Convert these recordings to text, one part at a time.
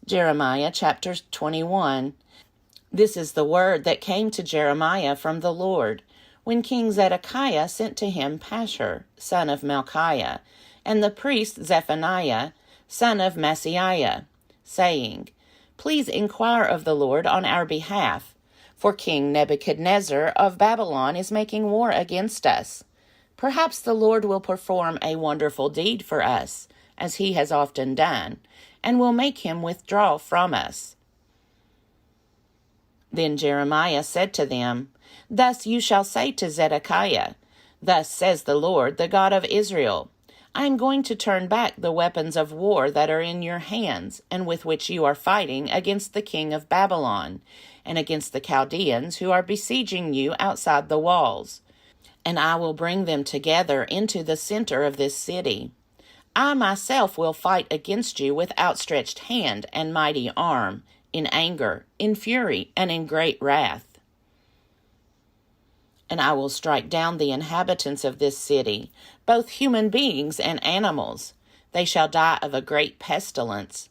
Jeremiah chapter 21. This is the word that came to Jeremiah from the Lord, when King Zedekiah sent to him Pashur, son of Malchiah, and the priest Zephaniah, son of Maaseiah, saying, Please inquire of the Lord on our behalf, for King Nebuchadnezzar of Babylon is making war against us. Perhaps the Lord will perform a wonderful deed for us, as he has often done, and will make him withdraw from us. Then Jeremiah said to them, Thus you shall say to Zedekiah, Thus says the Lord, the God of Israel, I am going to turn back the weapons of war that are in your hands, and with which you are fighting against the king of Babylon, and against the Chaldeans who are besieging you outside the walls. And I will bring them together into the center of this city. I myself will fight against you with outstretched hand and mighty arm, in anger, in fury, and in great wrath. And I will strike down the inhabitants of this city, both human beings and animals. They shall die of a great pestilence.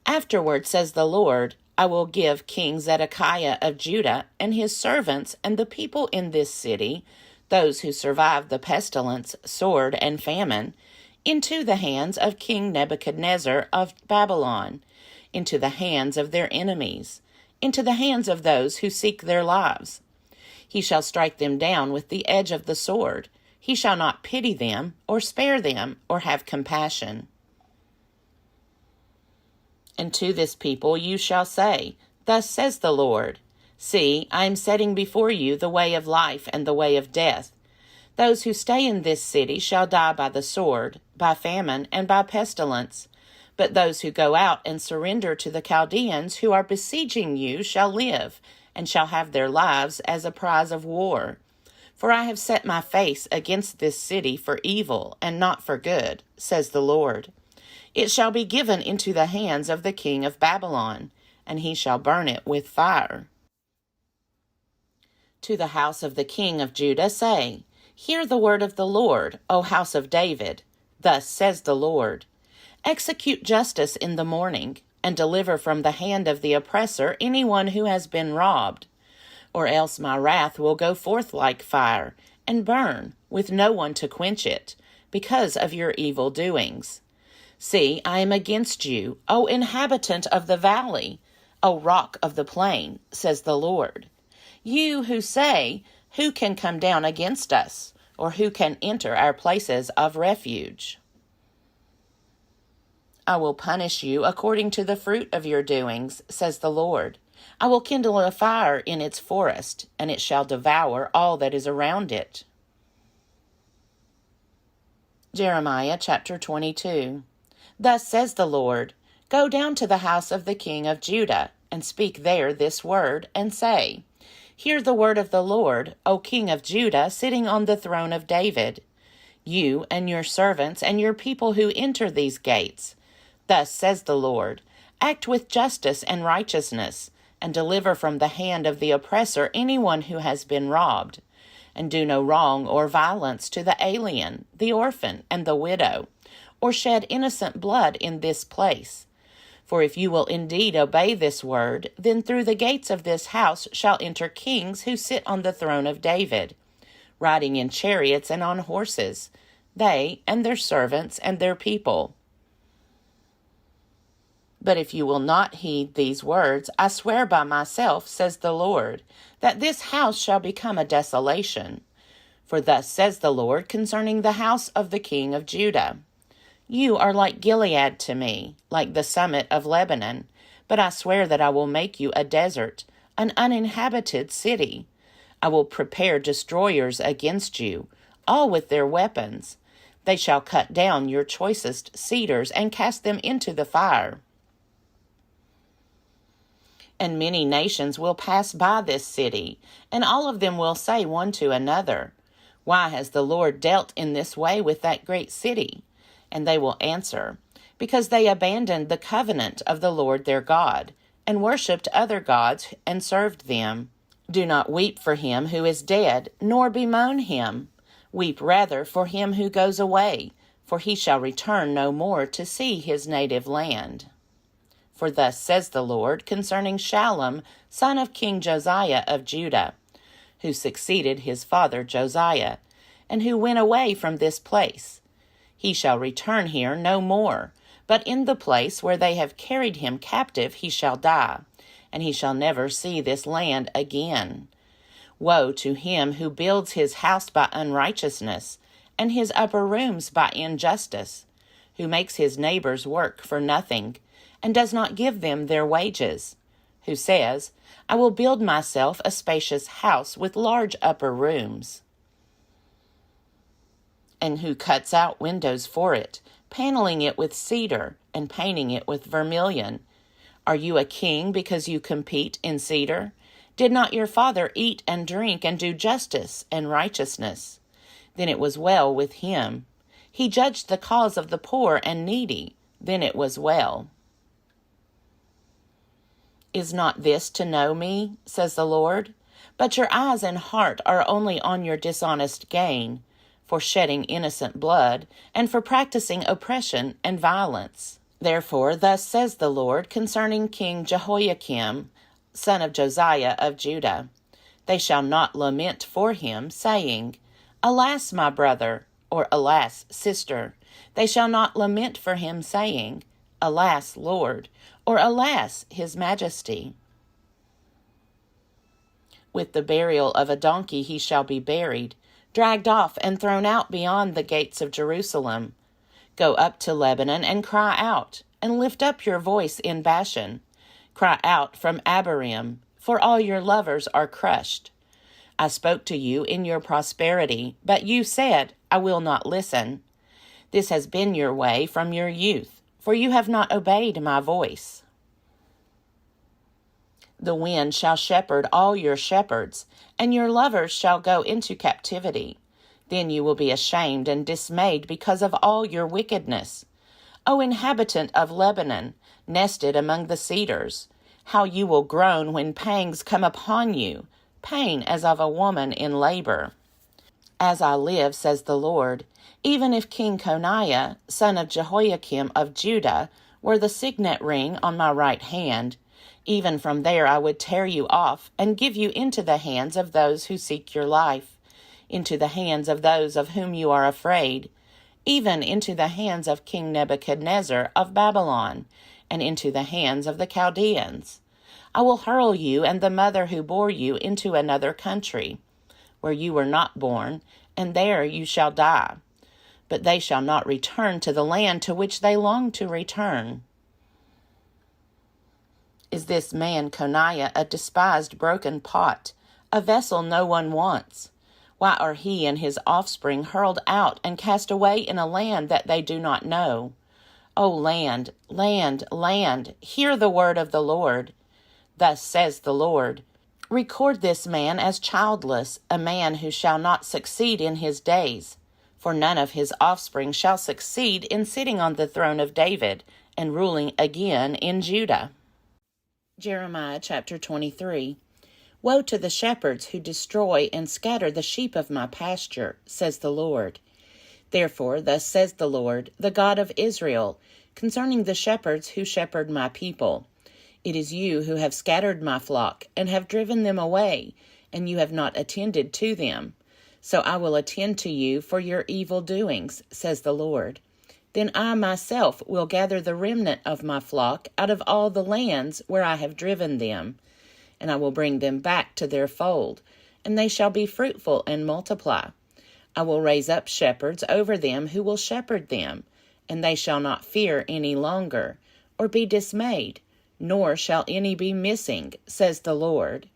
Afterward, says the Lord, I will give King Zedekiah of Judah and his servants and the people in this city, those who survived the pestilence, sword, and famine, into the hands of King Nebuchadnezzar of Babylon, into the hands of their enemies, into the hands of those who seek their lives. He shall strike them down with the edge of the sword. He shall not pity them, or spare them, or have compassion. And to this people you shall say, Thus says the Lord, See, I am setting before you the way of life and the way of death. Those who stay in this city shall die by the sword, by famine, and by pestilence. But those who go out and surrender to the Chaldeans who are besieging you shall live, and shall have their lives as a prize of war. For I have set my face against this city for evil, and not for good, says the Lord. It shall be given into the hands of the king of Babylon, and he shall burn it with fire. To the house of the king of Judah say, Hear the word of the Lord, O house of David. Thus says the Lord, Execute justice in the morning, and deliver from the hand of the oppressor anyone who has been robbed. Or else my wrath will go forth like fire, and burn, with no one to quench it, because of your evil doings. See, I am against you, O inhabitant of the valley, O rock of the plain, says the Lord. You who say, Who can come down against us, or who can enter our places of refuge? I will punish you according to the fruit of your doings, says the Lord. I will kindle a fire in its forest, and it shall devour all that is around it. Jeremiah chapter 22. Thus says the Lord, Go down to the house of the king of Judah, and speak there this word, and say, Hear the word of the Lord, O king of Judah, sitting on the throne of David. You and your servants and your people who enter these gates. Thus says the Lord, Act with justice and righteousness, and deliver from the hand of the oppressor anyone who has been robbed. And do no wrong or violence to the alien, the orphan, and the widow, or shed innocent blood in this place. For if you will indeed obey this word, then through the gates of this house shall enter kings who sit on the throne of David, riding in chariots and on horses, they and their servants and their people. But if you will not heed these words, I swear by myself, says the Lord, that this house shall become a desolation. For thus says the Lord concerning the house of the king of Judah. You are like Gilead to me, like the summit of Lebanon, but I swear that I will make you a desert, an uninhabited city. I will prepare destroyers against you, all with their weapons. They shall cut down your choicest cedars and cast them into the fire. And many nations will pass by this city, and all of them will say one to another, Why has the Lord dealt in this way with that great city? And they will answer, Because they abandoned the covenant of the Lord their God, and worshipped other gods and served them. Do not weep for him who is dead, nor bemoan him. Weep rather for him who goes away, for he shall return no more to see his native land. For thus says the Lord concerning Shallum, son of King Josiah of Judah, who succeeded his father Josiah, and who went away from this place. He shall return here no more, but in the place where they have carried him captive he shall die, and he shall never see this land again. Woe to him who builds his house by unrighteousness, and his upper rooms by injustice, who makes his neighbors work for nothing, and does not give them their wages, who says, I will build myself a spacious house with large upper rooms, and who cuts out windows for it, paneling it with cedar, and painting it with vermilion. Are you a king because you compete in cedar? Did not your father eat and drink and do justice and righteousness? Then it was well with him. He judged the cause of the poor and needy. Then it was well. Is not this to know me, says the Lord? But your eyes and heart are only on your dishonest gain, for shedding innocent blood, and for practicing oppression and violence. Therefore, thus says the Lord concerning King Jehoiakim, son of Josiah of Judah, they shall not lament for him, saying, Alas, my brother, or alas, sister. They shall not lament for him, saying, Alas, Lord, or alas, his majesty. With the burial of a donkey he shall be buried, dragged off and thrown out beyond the gates of Jerusalem. Go up to Lebanon and cry out, and lift up your voice in Bashan. Cry out from Abarim, for all your lovers are crushed. I spoke to you in your prosperity, but you said, I will not listen. This has been your way from your youth, for you have not obeyed my voice. The wind shall shepherd all your shepherds, and your lovers shall go into captivity. Then you will be ashamed and dismayed because of all your wickedness. O inhabitant of Lebanon, nested among the cedars, how you will groan when pangs come upon you, pain as of a woman in labor. As I live, says the Lord, even if King Coniah, son of Jehoiakim of Judah, were the signet ring on my right hand, even from there I would tear you off and give you into the hands of those who seek your life, into the hands of those of whom you are afraid, even into the hands of King Nebuchadnezzar of Babylon, and into the hands of the Chaldeans. I will hurl you and the mother who bore you into another country, where you were not born, and there you shall die. But they shall not return to the land to which they long to return. Is this man Coniah a despised broken pot, a vessel no one wants? Why are he and his offspring hurled out and cast away in a land that they do not know? O land, land, land, hear the word of the Lord. Thus says the Lord, record this man as childless, a man who shall not succeed in his days, for none of his offspring shall succeed in sitting on the throne of David and ruling again in Judah. Jeremiah chapter 23. Woe to the shepherds who destroy and scatter the sheep of my pasture, says the Lord. Therefore, thus says the Lord, the God of Israel, concerning the shepherds who shepherd my people. It is you who have scattered my flock, and have driven them away, and you have not attended to them. So I will attend to you for your evil doings, says the Lord. Then I myself will gather the remnant of my flock out of all the lands where I have driven them, and I will bring them back to their fold, and they shall be fruitful and multiply. I will raise up shepherds over them who will shepherd them, and they shall not fear any longer, or be dismayed, nor shall any be missing, says the Lord.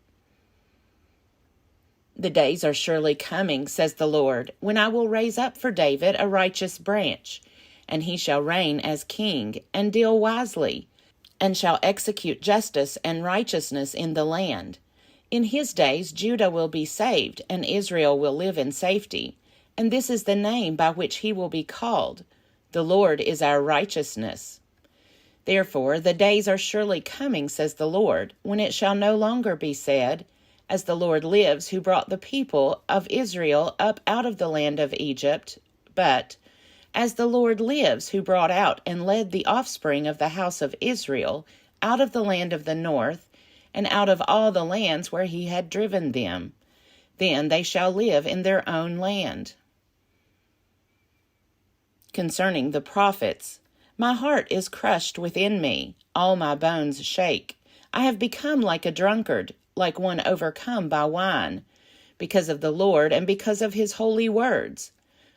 The days are surely coming, says the Lord, when I will raise up for David a righteous branch, and he shall reign as king, and deal wisely, and shall execute justice and righteousness in the land. In his days Judah will be saved, and Israel will live in safety. And this is the name by which he will be called. The Lord is our righteousness. Therefore the days are surely coming, says the Lord, when it shall no longer be said, As the Lord lives, who brought the people of Israel up out of the land of Egypt, but, As the Lord lives, who brought out and led the offspring of the house of Israel out of the land of the north, and out of all the lands where he had driven them. Then they shall live in their own land. Concerning the prophets, my heart is crushed within me, all my bones shake. I have become like a drunkard, like one overcome by wine, because of the Lord and because of his holy words.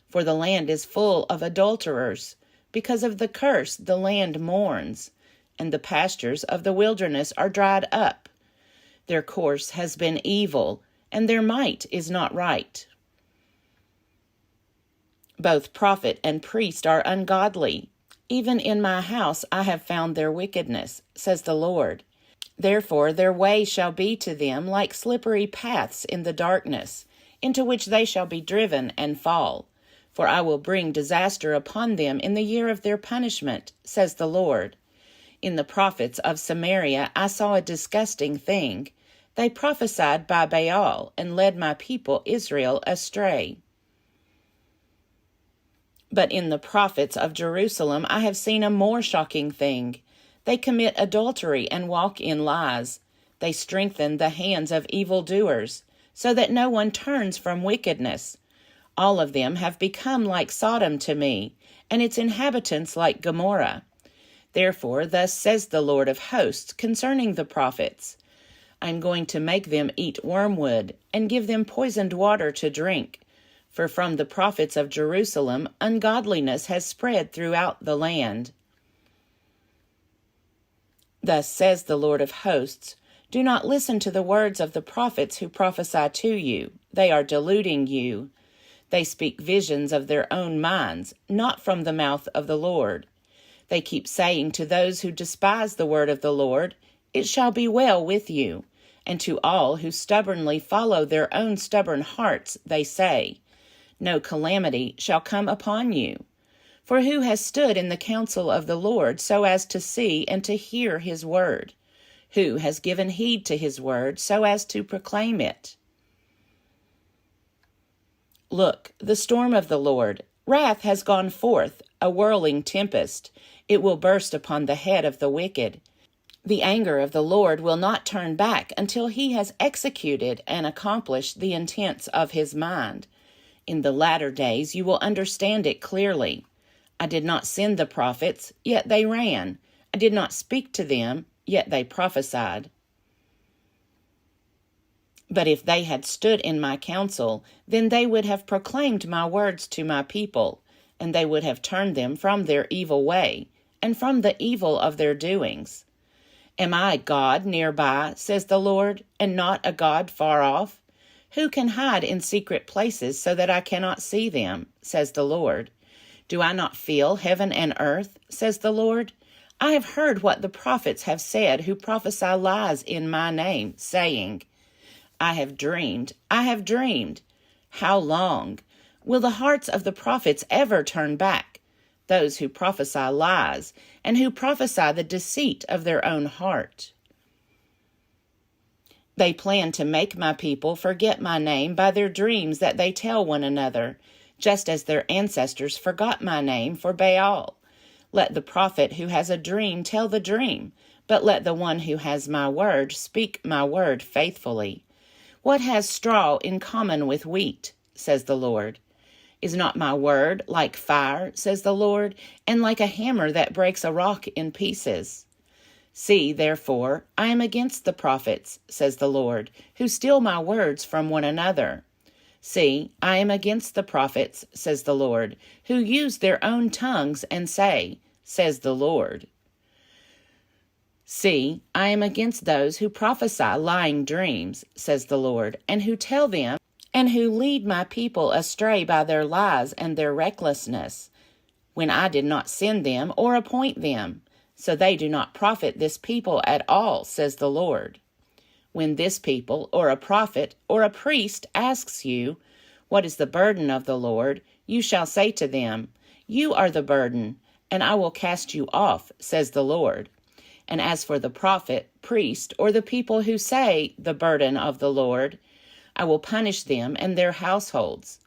For the land is full of adulterers. Because of the curse the land mourns, and the pastures of the wilderness are dried up. Their course has been evil, and their might is not right. Both prophet and priest are ungodly. Even in my house I have found their wickedness, says the Lord. Therefore their way shall be to them like slippery paths in the darkness, into which they shall be driven and fall. For I will bring disaster upon them in the year of their punishment, says the Lord. In the prophets of Samaria I saw a disgusting thing. They prophesied by Baal and led my people Israel astray. But in the prophets of Jerusalem I have seen a more shocking thing. They commit adultery and walk in lies. They strengthen the hands of evildoers, so that no one turns from wickedness. All of them have become like Sodom to me, and its inhabitants like Gomorrah. Therefore, thus says the Lord of hosts concerning the prophets, I am going to make them eat wormwood, and give them poisoned water to drink. For from the prophets of Jerusalem ungodliness has spread throughout the land. Thus says the Lord of hosts, do not listen to the words of the prophets who prophesy to you. They are deluding you. They speak visions of their own minds, not from the mouth of the Lord. They keep saying to those who despise the word of the Lord, it shall be well with you. And to all who stubbornly follow their own stubborn hearts, they say, no calamity shall come upon you. For who has stood in the counsel of the Lord so as to see and to hear his word? Who has given heed to his word so as to proclaim it? Look, the storm of the Lord, wrath has gone forth, a whirling tempest. It will burst upon the head of the wicked. The anger of the Lord will not turn back until he has executed and accomplished the intents of his mind. In the latter days you will understand it clearly. I did not send the prophets, yet they ran. I did not speak to them, yet they prophesied. But if they had stood in my counsel, then they would have proclaimed my words to my people, and they would have turned them from their evil way, and from the evil of their doings. Am I God nearby, says the Lord, and not a God far off? Who can hide in secret places so that I cannot see them, says the Lord? Do I not feel heaven and earth, says the Lord? I have heard what the prophets have said who prophesy lies in my name, saying, I have dreamed, I have dreamed. How long? Will the hearts of the prophets ever turn back? Those who prophesy lies, and who prophesy the deceit of their own heart. They plan to make my people forget my name by their dreams that they tell one another, just as their ancestors forgot my name for Baal. Let the prophet who has a dream tell the dream, but let the one who has my word speak my word faithfully. What has straw in common with wheat, says the Lord? Is not my word like fire, says the Lord, and like a hammer that breaks a rock in pieces? See, therefore, I am against the prophets, says the Lord, who steal my words from one another. See, I am against the prophets, says the Lord, who use their own tongues and say, says the Lord. See, I am against those who prophesy lying dreams, says the Lord, and who tell them, and who lead my people astray by their lies and their recklessness, when I did not send them or appoint them. So they do not profit this people at all, says the Lord. When this people, or a prophet, or a priest asks you, what is the burden of the Lord? You shall say to them, you are the burden, and I will cast you off, says the Lord. And as for the prophet, priest, or the people who say, the burden of the Lord, I will punish them and their households.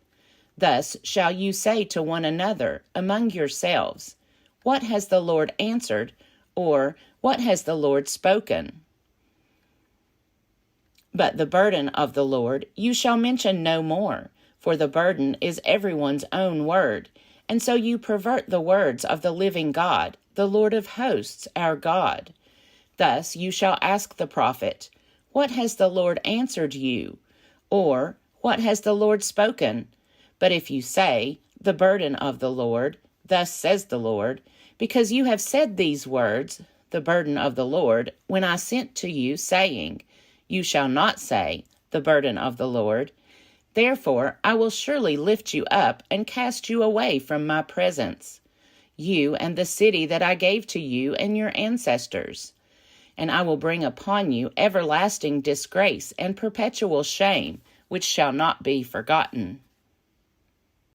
Thus shall you say to one another among yourselves, what has the Lord answered, Or, what has the Lord spoken? But the burden of the Lord you shall mention no more, for the burden is everyone's own word, and so you pervert the words of the living God, the Lord of hosts, our God. Thus you shall ask the prophet, what has the Lord answered you? Or, what has the Lord spoken? But if you say, the burden of the Lord, thus says the Lord, because you have said these words, the burden of the Lord, when I sent to you, saying, you shall not say, the burden of the Lord. Therefore I will surely lift you up and cast you away from my presence, you and the city that I gave to you and your ancestors. And I will bring upon you everlasting disgrace and perpetual shame, which shall not be forgotten.